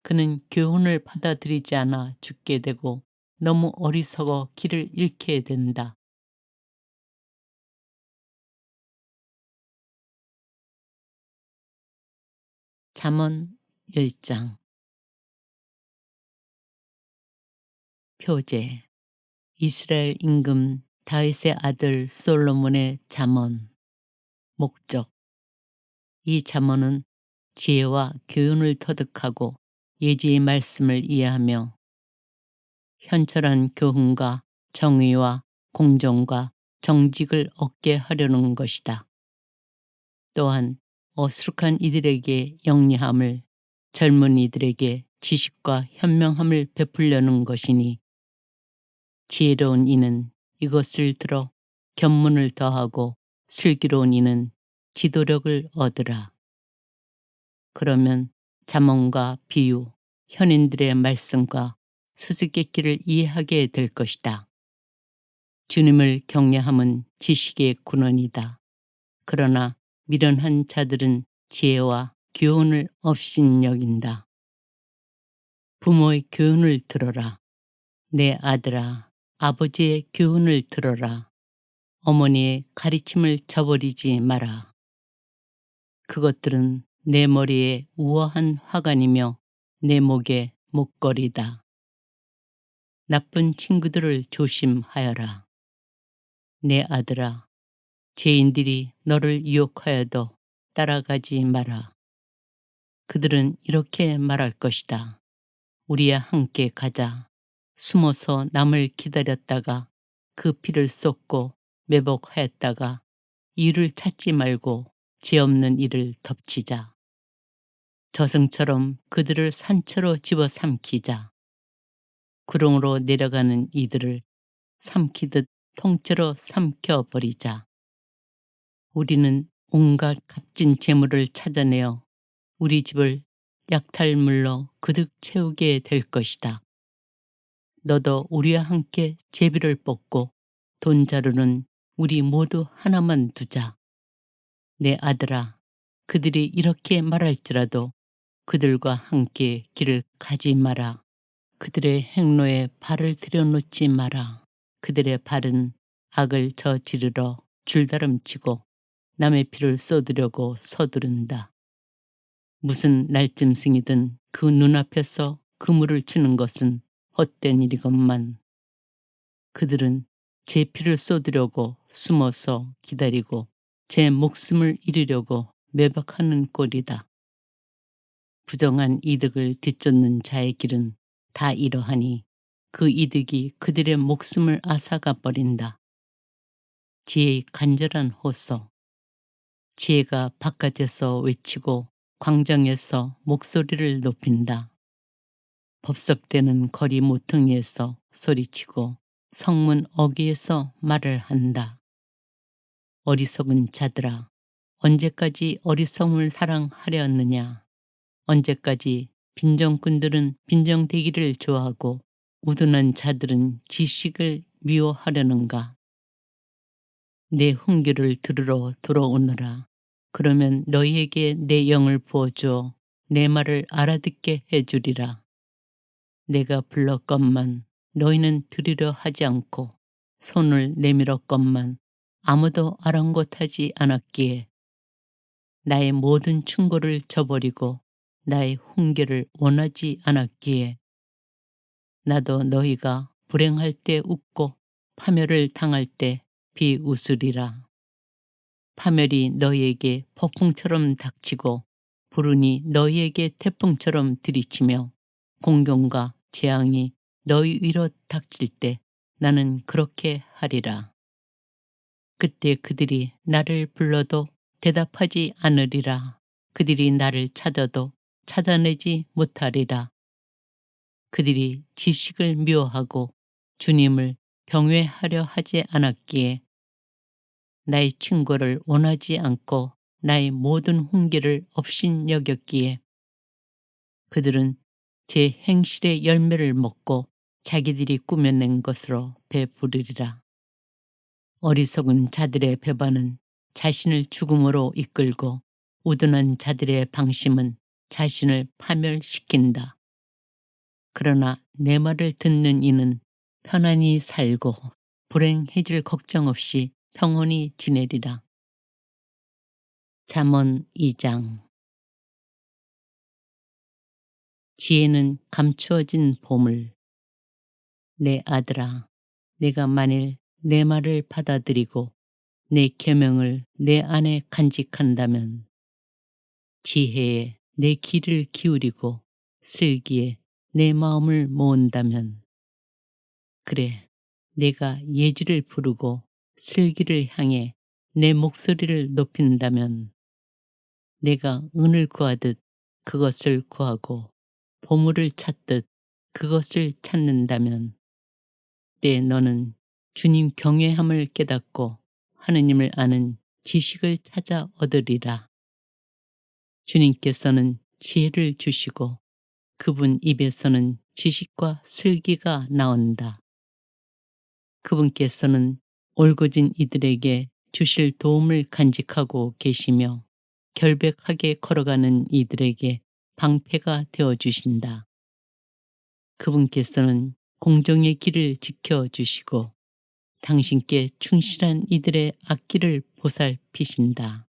그는 교훈을 받아들이지 않아 죽게 되고 너무 어리석어 길을 잃게 된다. 잠언 1장. 표제. 이스라엘 임금 다윗의 아들 솔로몬의 잠언. 목적. 이 잠언은 지혜와 교훈을 터득하고 예지의 말씀을 이해하며 현철한 교훈과 정의와 공정과 정직을 얻게 하려는 것이다. 또한 어수룩한 이들에게 영리함을, 젊은 이들에게 지식과 현명함을 베풀려는 것이니 지혜로운 이는 이것을 들어 견문을 더하고 슬기로운 이는 지도력을 얻으라. 그러면 잠언과 비유, 현인들의 말씀과 수수께끼를 이해하게 될 것이다. 주님을 경외함은 지식의 근원이다. 그러나 미련한 자들은 지혜와 교훈을 업신여긴다. 부모의 교훈을 들어라. 내 아들아, 아버지의 교훈을 들어라. 어머니의 가르침을 저버리지 마라. 그것들은 내 머리에 우아한 화관이며 내 목에 목걸이다. 나쁜 친구들을 조심하여라. 내 아들아, 죄인들이 너를 유혹하여도 따라가지 마라. 그들은 이렇게 말할 것이다. 우리야 함께 가자. 숨어서 남을 기다렸다가 그 피를 쏟고 매복하였다가 이유를 찾지 말고 죄 없는 이를 덮치자. 저승처럼 그들을 산채로 집어삼키자. 구렁으로 내려가는 이들을 삼키듯 통째로 삼켜버리자. 우리는 온갖 값진 재물을 찾아내어 우리 집을 약탈물로 그득 채우게 될 것이다. 너도 우리와 함께 제비를 뽑고 돈자루는 우리 모두 하나만 두자. 내 아들아, 그들이 이렇게 말할지라도 그들과 함께 길을 가지 마라. 그들의 행로에 발을 들여놓지 마라. 그들의 발은 악을 저지르러 줄다름치고 남의 피를 쏟으려고 서두른다. 무슨 날짐승이든 그 눈앞에서 그물을 치는 것은 헛된 일이건만 그들은 제 피를 쏟으려고 숨어서 기다리고 제 목숨을 잃으려고 매박하는 꼴이다. 부정한 이득을 뒤쫓는 자의 길은 다 이러하니 그 이득이 그들의 목숨을 앗아가 버린다. 지혜의 간절한 호소. 지혜가 바깥에서 외치고 광장에서 목소리를 높인다. 법석대는 거리 모퉁이에서 소리치고 성문 어귀에서 말을 한다. 어리석은 자들아, 언제까지 어리석음을 사랑하려느냐. 언제까지 빈정꾼들은 빈정대기를 좋아하고 우둔한 자들은 지식을 미워하려는가. 내 훈계를 들으러 돌아오너라. 그러면 너희에게 내 영을 부어주어 내 말을 알아듣게 해주리라. 내가 불렀건만 너희는 들으려 하지 않고 손을 내밀었건만 아무도 아랑곳하지 않았기에 나의 모든 충고를 저버리고 나의 훈계를 원하지 않았기에 나도 너희가 불행할 때 웃고 파멸을 당할 때 비웃으리라. 파멸이 너희에게 폭풍처럼 닥치고 불운이 너희에게 태풍처럼 들이치며 공경과 재앙이 너희 위로 닥칠 때 나는 그렇게 하리라. 그때 그들이 나를 불러도 대답하지 않으리라. 그들이 나를 찾아도 찾아내지 못하리라. 그들이 지식을 미워하고 주님을 경외하려 하지 않았기에 나의 친구를 원하지 않고 나의 모든 훈계를 업신여겼기에 그들은 제 행실의 열매를 먹고 자기들이 꾸며낸 것으로 배부르리라. 어리석은 자들의 배반은 자신을 죽음으로 이끌고 우둔한 자들의 방심은 자신을 파멸시킨다. 그러나 내 말을 듣는 이는 편안히 살고 불행해질 걱정 없이 평온히 지내리라. 잠언 2장. 지혜는 감추어진 보물. 내 아들아, 내가 만일 내 말을 받아들이고 내 계명을 내 안에 간직한다면 지혜에 내 귀를 기울이고 슬기에 내 마음을 모은다면 그래, 내가 예지를 부르고 슬기를 향해 내 목소리를 높인다면 내가 은을 구하듯 그것을 구하고 보물을 찾듯 그것을 찾는다면 그때 너는 주님 경외함을 깨닫고 하느님을 아는 지식을 찾아 얻으리라. 주님께서는 지혜를 주시고 그분 입에서는 지식과 슬기가 나온다. 그분께서는 올곧은 이들에게 주실 도움을 간직하고 계시며 결백하게 걸어가는 이들에게 방패가 되어 주신다. 그분께서는 공정의 길을 지켜주시고 당신께 충실한 이들의 앞길을 보살피신다.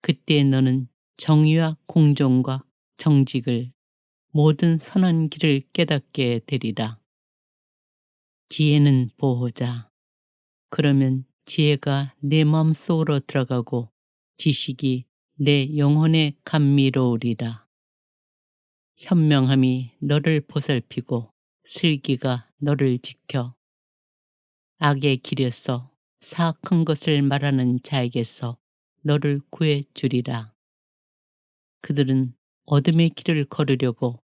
그때 너는 정의와 공정과 정직을 모든 선한 길을 깨닫게 되리라. 지혜는 보호자. 그러면 지혜가 내 마음속으로 들어가고 지식이 내 영혼에 감미로우리라. 현명함이 너를 보살피고 슬기가 너를 지켜 악의 길에서 사악한 것을 말하는 자에게서 너를 구해 주리라. 그들은 어둠의 길을 걸으려고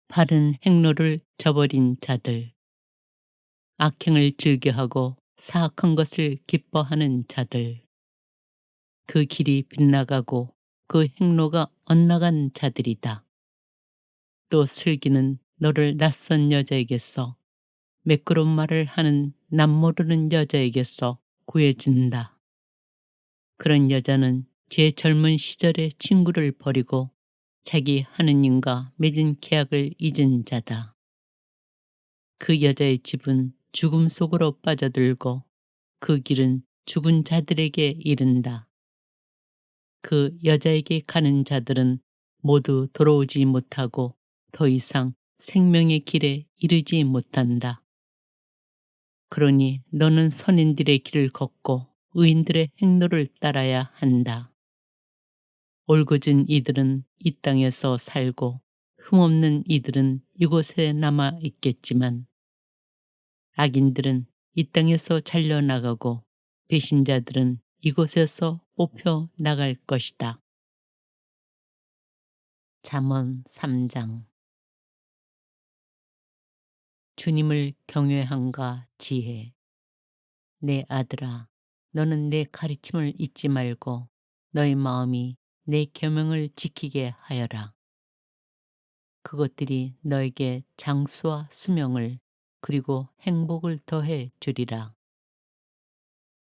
바른 행로를 저버린 자들, 악행을 즐겨하고 사악한 것을 기뻐하는 자들, 그 길이 빗나가고 그 행로가 엇나간 자들이다. 또 슬기는 너를 낯선 여자에게서 매끄러운 말을 하는 남모르는 여자에게서 구해준다. 그런 여자는 제 젊은 시절의 친구를 버리고 자기 하느님과 맺은 계약을 잊은 자다. 그 여자의 집은 죽음 속으로 빠져들고 그 길은 죽은 자들에게 이른다. 그 여자에게 가는 자들은 모두 돌아오지 못하고 더 이상 생명의 길에 이르지 못한다. 그러니 너는 선인들의 길을 걷고 의인들의 행로를 따라야 한다. 올곧은 이들은 이 땅에서 살고 흠없는 이들은 이곳에 남아 있겠지만 악인들은 이 땅에서 잘려나가고 배신자들은 이곳에서 뽑혀 나갈 것이다. 잠언 3장. 주님을 경외함과 지혜. 내 아들아, 너는 내 가르침을 잊지 말고 너의 마음이 내 계명을 지키게 하여라. 그것들이 너에게 장수와 수명을 그리고 행복을 더해 주리라.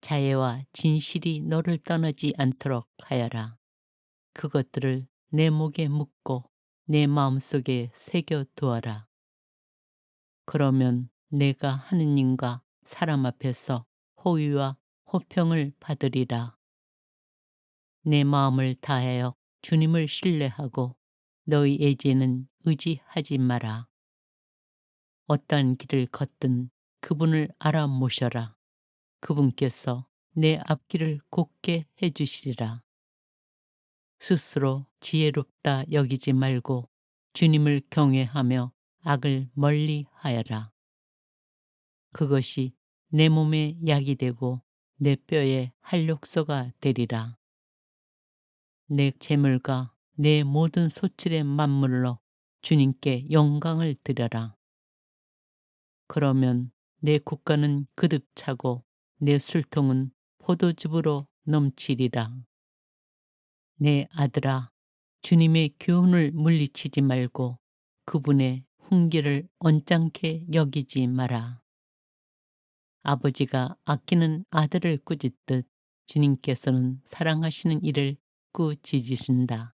자애와 진실이 너를 떠나지 않도록 하여라. 그것들을 내 목에 묶고 내 마음속에 새겨 두어라. 그러면 내가 하느님과 사람 앞에서 호의와 호평을 받으리라. 내 마음을 다하여 주님을 신뢰하고 너희 애제는 의지하지 마라. 어떠한 길을 걷든 그분을 알아 모셔라. 그분께서 내 앞길을 곧게 해주시리라. 스스로 지혜롭다 여기지 말고 주님을 경외하며 악을 멀리 하여라. 그것이 내 몸에 약이 되고 내 뼈에 활력소가 되리라. 내 재물과 내 모든 소출의 만물로 주님께 영광을 드려라. 그러면 내 국가는 그득 차고 내 술통은 포도즙으로 넘치리라. 내 아들아, 주님의 교훈을 물리치지 말고 그분의 훈계를 언짢게 여기지 마라. 아버지가 아끼는 아들을 꾸짖듯 주님께서는 사랑하시는 이를 꾸짖으신다.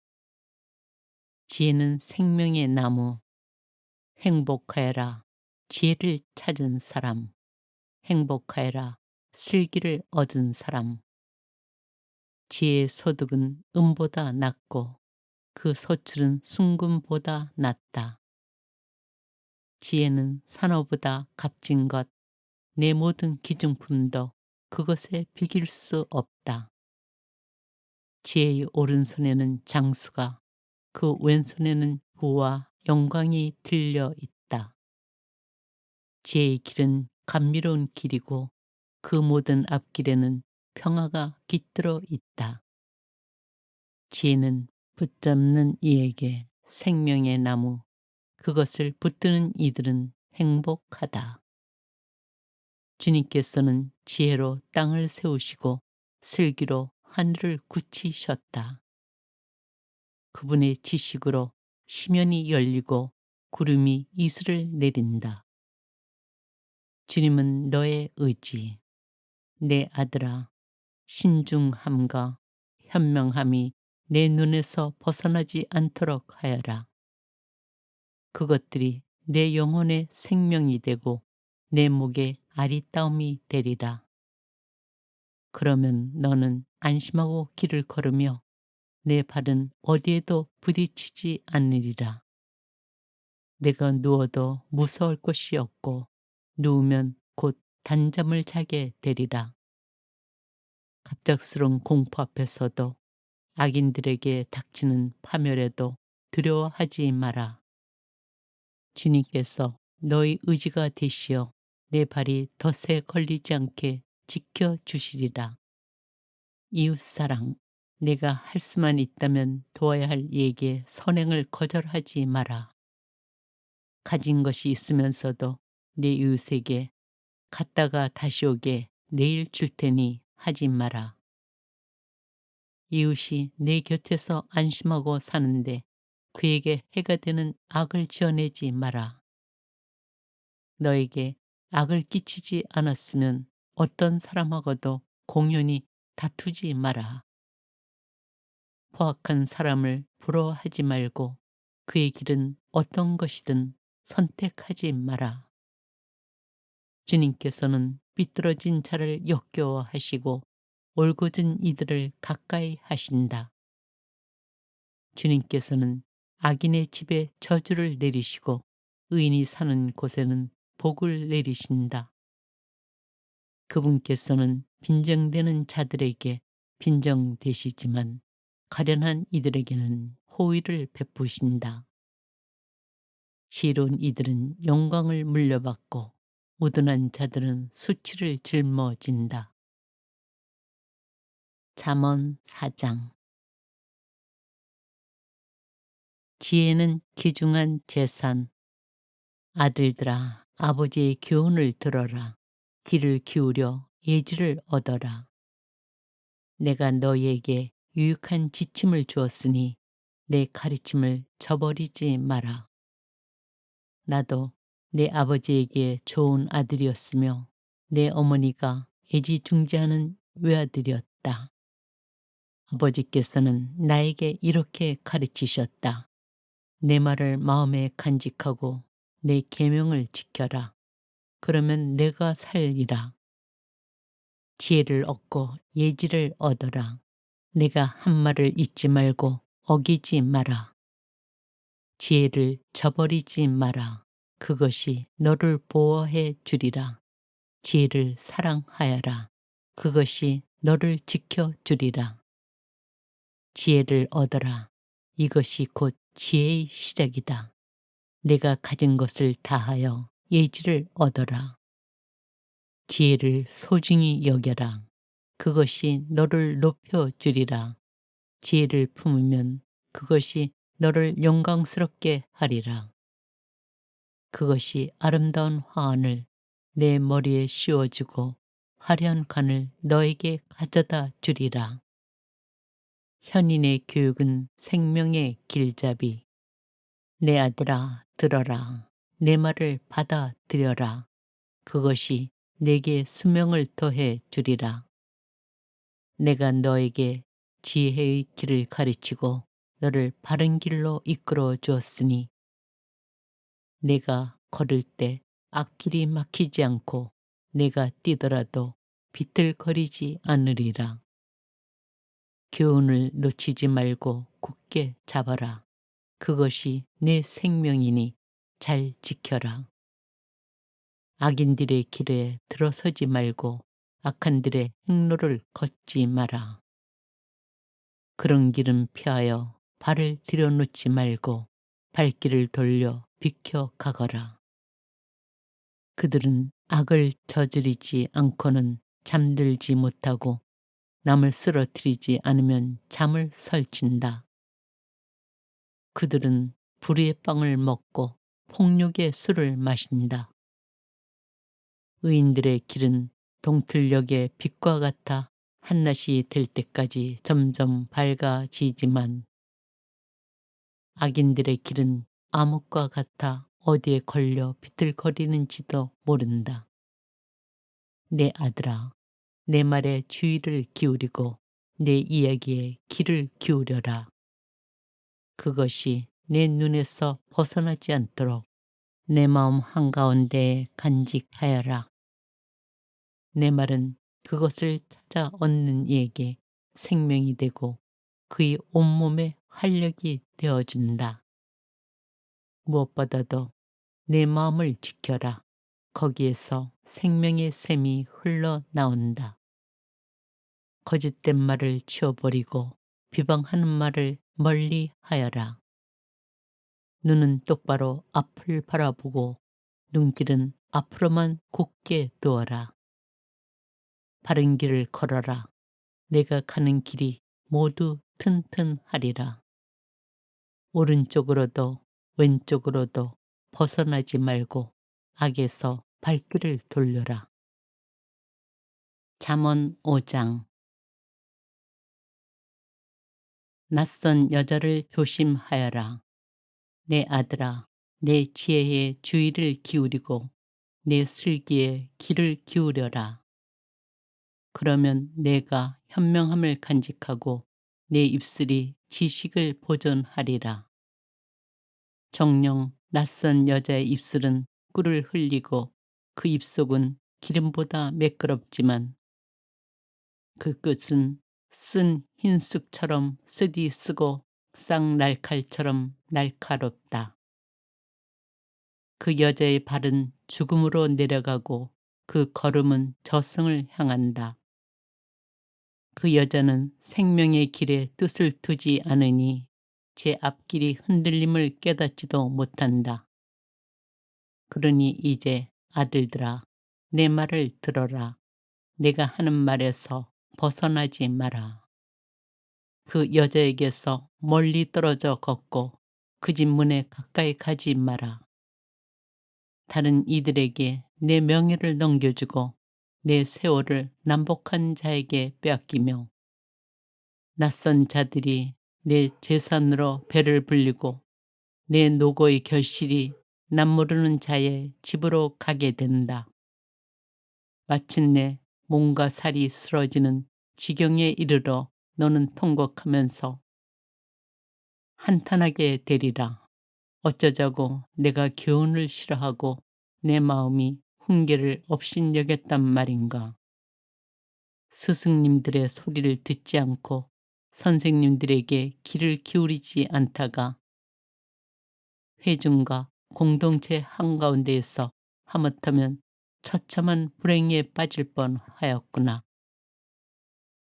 지혜는 생명의 나무. 행복하여라. 지혜를 찾은 사람. 행복하여라. 슬기를 얻은 사람. 지혜의 소득은 은보다 낫고 그 소출은 순금보다 낫다. 지혜는 산호보다 값진 것, 내 모든 기중품도 그것에 비길 수 없다. 지혜의 오른손에는 장수가, 그 왼손에는 부와 영광이 들려 있다. 지혜의 길은 감미로운 길이고 그 모든 앞길에는 평화가 깃들어 있다. 지혜는 붙잡는 이에게 생명의 나무, 그것을 붙드는 이들은 행복하다. 주님께서는 지혜로 땅을 세우시고 슬기로 하늘을 굳히셨다. 그분의 지식으로 시면이 열리고 구름이 이슬을 내린다. 주님은 너의 의지. 내 아들아, 신중함과 현명함이 내 눈에서 벗어나지 않도록 하여라. 그것들이 내 영혼의 생명이 되고 내 목에 아리따움이 되리라. 그러면 너는 안심하고 길을 걸으며 내 발은 어디에도 부딪히지 않으리라. 내가 누워도 무서울 것이 없고 누우면 곧 단잠을 자게 되리라. 갑작스러운 공포 앞에서도 악인들에게 닥치는 파멸에도 두려워하지 마라. 주님께서 너희 의지가 되시어 내 발이 덫에 걸리지 않게 지켜주시리라. 이웃사랑, 내가 할 수만 있다면 도와야 할 이에게 선행을 거절하지 마라. 가진 것이 있으면서도 내 이웃에게 갔다가 다시 오게 내일 줄 테니 하지 마라. 이웃이 내 곁에서 안심하고 사는데 그에게 해가 되는 악을 지어내지 마라. 너에게 악을 끼치지 않았으면 어떤 사람하고도 공연히 다투지 마라. 포악한 사람을 부러워하지 말고 그의 길은 어떤 것이든 선택하지 마라. 주님께서는 삐뚤어진 자를 역겨워하시고 올곧은 이들을 가까이 하신다. 주님께서는 악인의 집에 저주를 내리시고 의인이 사는 곳에는 복을 내리신다. 그분께서는 빈정되는 자들에게 빈정되시지만 가련한 이들에게는 호의를 베푸신다. 지혜로운 이들은 영광을 물려받고 우둔한 자들은 수치를 짊어진다. 잠언 4장. 지혜는 귀중한 재산. 아들들아, 아버지의 교훈을 들어라. 귀를 기울여 예지를 얻어라. 내가 너희에게 유익한 지침을 주었으니 내 가르침을 저버리지 마라. 나도 내 아버지에게 좋은 아들이었으며 내 어머니가 애지중지하는 외아들이었다. 아버지께서는 나에게 이렇게 가르치셨다. 내 말을 마음에 간직하고 내 계명을 지켜라. 그러면 내가 살리라. 지혜를 얻고 예지를 얻어라. 내가 한 말을 잊지 말고 어기지 마라. 지혜를 저버리지 마라. 그것이 너를 보호해 주리라. 지혜를 사랑하여라. 그것이 너를 지켜 주리라. 지혜를 얻어라. 이것이 곧 지혜의 시작이다. 내가 가진 것을 다하여 예지를 얻어라. 지혜를 소중히 여겨라. 그것이 너를 높여주리라. 지혜를 품으면 그것이 너를 영광스럽게 하리라. 그것이 아름다운 화환을 내 머리에 씌워주고 화려한 관을 너에게 가져다 주리라. 현인의 교육은 생명의 길잡이. 내 아들아 들어라. 내 말을 받아들여라. 그것이 내게 수명을 더해 주리라. 내가 너에게 지혜의 길을 가르치고 너를 바른 길로 이끌어 주었으니 내가 걸을 때 앞길이 막히지 않고 내가 뛰더라도 비틀거리지 않으리라. 교훈을 놓치지 말고 굳게 잡아라. 그것이 내 생명이니 잘 지켜라. 악인들의 길에 들어서지 말고 악한들의 행로를 걷지 마라. 그런 길은 피하여 발을 들여놓지 말고 발길을 돌려 비켜 가거라. 그들은 악을 저지르지 않고는 잠들지 못하고 남을 쓰러뜨리지 않으면 잠을 설친다. 그들은 불의의 빵을 먹고 폭력의 술을 마신다. 의인들의 길은 동틀녘의 빛과 같아 한낮이 될 때까지 점점 밝아지지만 악인들의 길은 암흑과 같아 어디에 걸려 비틀거리는지도 모른다. 내 아들아, 내 말에 주의를 기울이고 내 이야기에 귀를 기울여라. 그것이 내 눈에서 벗어나지 않도록 내 마음 한가운데에 간직하여라. 내 말은 그것을 찾아 얻는 이에게 생명이 되고 그의 온몸에 활력이 되어준다. 무엇보다도 내 마음을 지켜라. 거기에서 생명의 샘이 흘러나온다. 거짓된 말을 치워버리고 비방하는 말을 멀리 하여라. 눈은 똑바로 앞을 바라보고 눈길은 앞으로만 곧게 두어라. 바른 길을 걸어라. 내가 가는 길이 모두 튼튼하리라. 오른쪽으로도 왼쪽으로도 벗어나지 말고 악에서 발길을 돌려라. 잠언 5장. 낯선 여자를 조심하여라. 내 아들아, 내 지혜에 주의를 기울이고 내 슬기에 귀를 기울여라. 그러면 내가 현명함을 간직하고 내 입술이 지식을 보존하리라. 정녕 낯선 여자의 입술은 꿀을 흘리고 그 입속은 기름보다 매끄럽지만 그 끝은 쓴 흰쑥처럼 쓰디 쓰고 쌍날칼처럼 날카롭다. 그 여자의 발은 죽음으로 내려가고 그 걸음은 저승을 향한다. 그 여자는 생명의 길에 뜻을 두지 않으니 제 앞길이 흔들림을 깨닫지도 못한다. 그러니 이제 아들들아, 내 말을 들어라. 내가 하는 말에서 벗어나지 마라. 그 여자에게서 멀리 떨어져 걷고 그 집 문에 가까이 가지 마라. 다른 이들에게 내 명예를 넘겨주고 내 세월을 남복한 자에게 빼앗기며 낯선 자들이 내 재산으로 배를 불리고 내 노고의 결실이 남 모르는 자의 집으로 가게 된다. 마침내 몸과 살이 쓰러지는 지경에 이르러 너는 통곡하면서 한탄하게 되리라. 어쩌자고 내가 교훈을 싫어하고 내 마음이 훈계를 업신여겼단 말인가. 스승님들의 소리를 듣지 않고 선생님들에게 귀를 기울이지 않다가 회중과 공동체 한가운데에서 하마터면 처참한 불행에 빠질 뻔하였구나.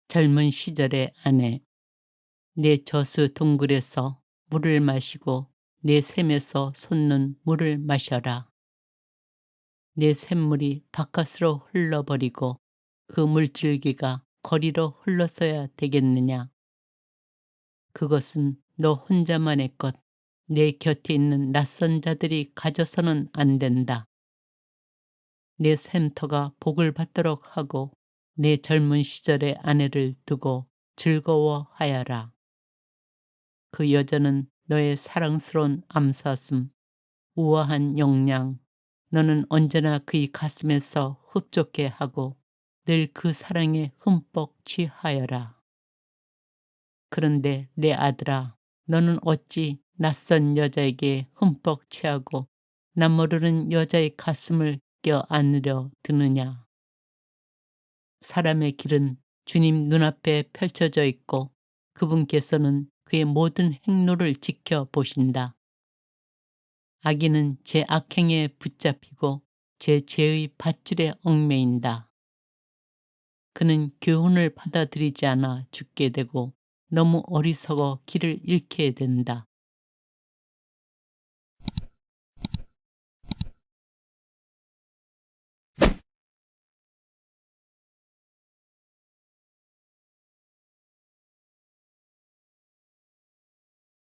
젊은 시절의 아내, 내 저수 동굴에서 물을 마시고 내 샘에서 솟는 물을 마셔라. 내 샘물이 바깥으로 흘러버리고 그 물줄기가 거리로 흘러서야 되겠느냐. 그것은 너 혼자만의 것, 내 곁에 있는 낯선 자들이 가져서는 안 된다. 내 샘터가 복을 받도록 하고 내 젊은 시절의 아내를 두고 즐거워하여라. 그 여자는 너의 사랑스러운 암사슴, 우아한 영양, 너는 언제나 그의 가슴에서 흡족해 하고 늘 그 사랑에 흠뻑 취하여라. 그런데 내 아들아, 너는 어찌 낯선 여자에게 흠뻑 취하고 나 모르는 여자의 가슴을 껴안으려 드느냐. 사람의 길은 주님 눈앞에 펼쳐져 있고 그분께서는 그의 모든 행로를 지켜보신다. 악인은 제 악행에 붙잡히고 제 죄의 밧줄에 얽매인다. 그는 교훈을 받아들이지 않아 죽게 되고 너무 어리석어 길을 잃게 된다.